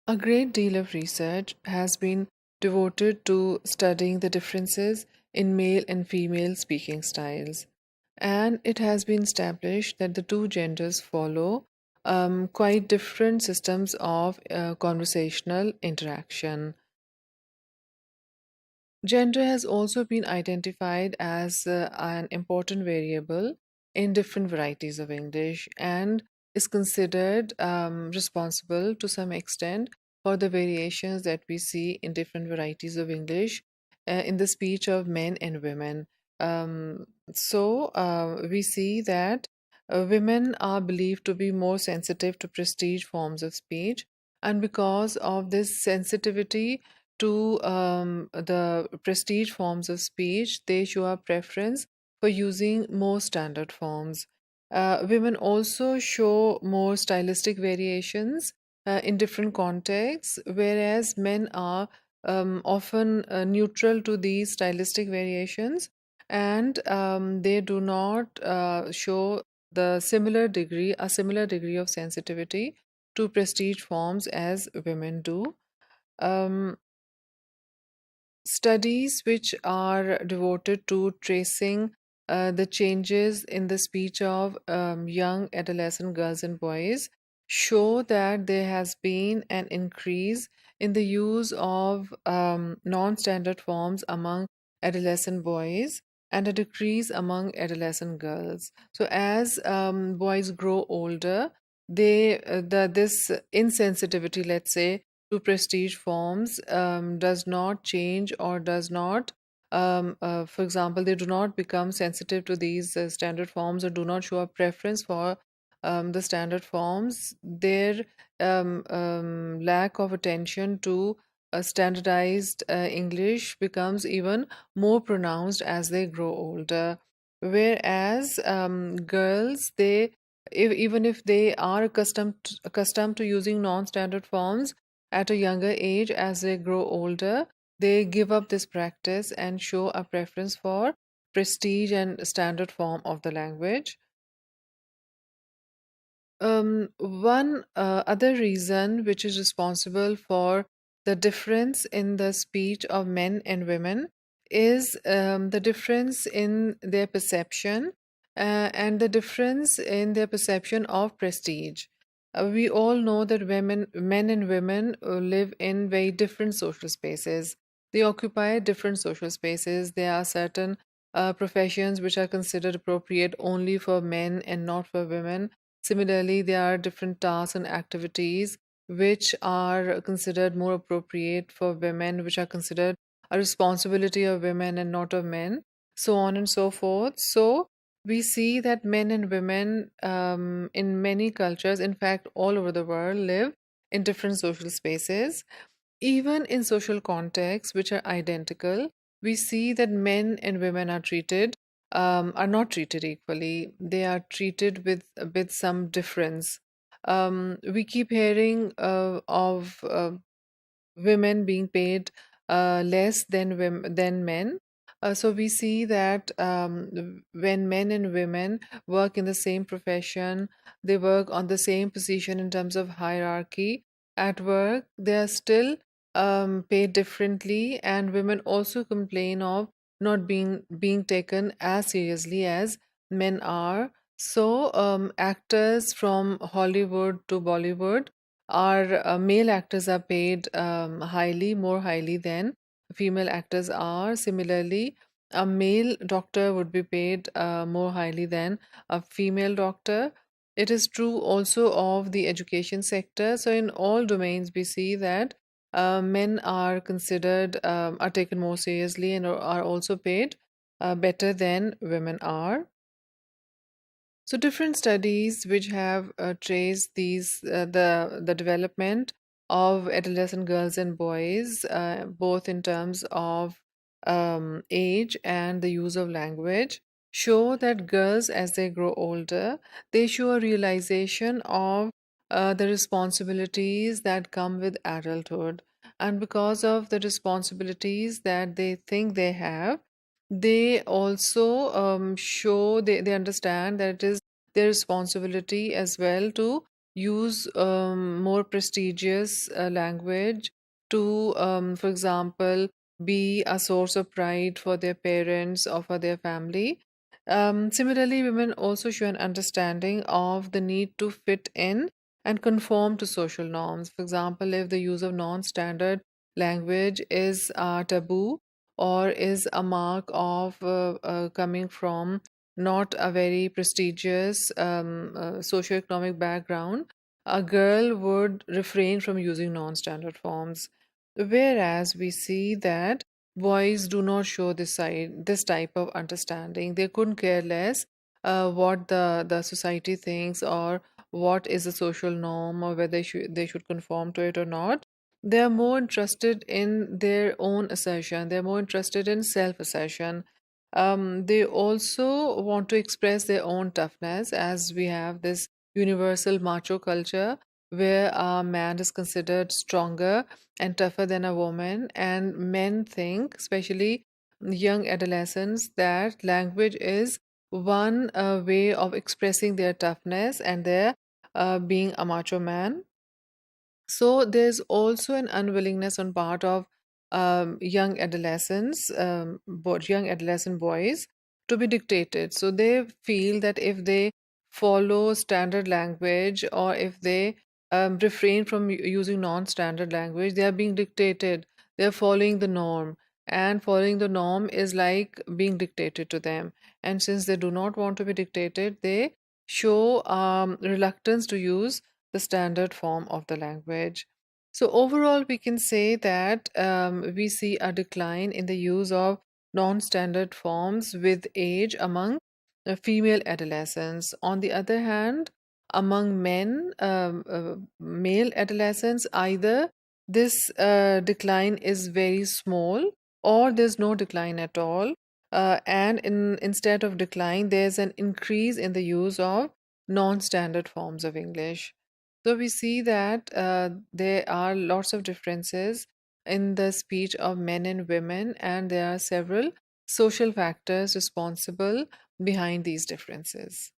A great deal of research has been devoted to studying the differences in male and female speaking styles, and it has been established that the two genders follow quite different systems of conversational interaction. Gender has also been identified as an important variable in different varieties of English and is considered responsible to some extent for the variations that we see in different varieties of English in the speech of men and women. We see that women are believed to be more sensitive to prestige forms of speech, and because of this sensitivity, to the prestige forms of speech, they show a preference for using more standard forms. Women also show more stylistic variations in different contexts, whereas men are often neutral to these stylistic variations, and they do not show a similar degree of sensitivity to prestige forms as women do. Um, Studies which are devoted to tracing the changes in the speech of young adolescent girls and boys show that there has been an increase in the use of non-standard forms among adolescent boys and a decrease among adolescent girls. So as boys grow older, this insensitivity, let's say, to prestige forms does not change or does not, for example, they do not become sensitive to these standard forms or do not show a preference for the standard forms. Their lack of attention to standardized English becomes even more pronounced as they grow older. Whereas girls, even if they are accustomed to using non-standard forms, at a younger age, as they grow older, they give up this practice and show a preference for prestige and standard form of the language. One other reason which is responsible for the difference in the speech of men and women is the difference in their perception and the difference in their perception of prestige. We all know that men and women live in very different social spaces. They occupy different social spaces. There are certain professions which are considered appropriate only for men and not for women. Similarly, there are different tasks and activities which are considered more appropriate for women, which are considered a responsibility of women and not of men, so on and so forth. So, we see that men and women in many cultures, in fact, all over the world, live in different social spaces. Even in social contexts which are identical, we see that men and women are not treated equally. They are treated with some difference. We keep hearing of women being paid less than men. So we see that when men and women work in the same profession, they work on the same position in terms of hierarchy at work, they are still paid differently, and women also complain of not being taken as seriously as men are. So actors from Hollywood to Bollywood, our male actors are paid more highly than female actors are. Similarly, a male doctor would be paid more highly than a female doctor. It is true also of the education sector. So, in all domains, we see that men are are taken more seriously and are also paid better than women are. So different studies which have traced the development of adolescent girls and boys, both in terms of age and the use of language, show that girls, as they grow older, they show a realization of the responsibilities that come with adulthood, and because of the responsibilities that they think they have, they also they understand that it is their responsibility as well to use more prestigious language to, for example, be a source of pride for their parents or for their family. Similarly, women also show an understanding of the need to fit in and conform to social norms. For example, if the use of non standard language is taboo or is a mark of coming from not a very prestigious socioeconomic background, a girl would refrain from using non standard forms. Whereas we see that boys do not show this type of understanding. They couldn't care less what the society thinks or what is the social norm or whether they should conform to it or not. They are more interested in their own assertion. They're more interested in self assertion. They also want to express their own toughness, as we have this universal macho culture where a man is considered stronger and tougher than a woman, and men think, especially young adolescents, that language is one way of expressing their toughness and their being a macho man. So there's also an unwillingness on part of young adolescents, young adolescent boys, to be dictated. So they feel that if they follow standard language or if they refrain from using non-standard language, they are being dictated. They are following the norm, and following the norm is like being dictated to them. And since they do not want to be dictated, they show reluctance to use the standard form of the language. So, overall, we can say that we see a decline in the use of non standard forms with age among female adolescents. On the other hand, among men, male adolescents, either this decline is very small or there's no decline at all. Instead of decline, there's an increase in the use of non standard forms of English. So we see that there are lots of differences in the speech of men and women, and there are several social factors responsible behind these differences.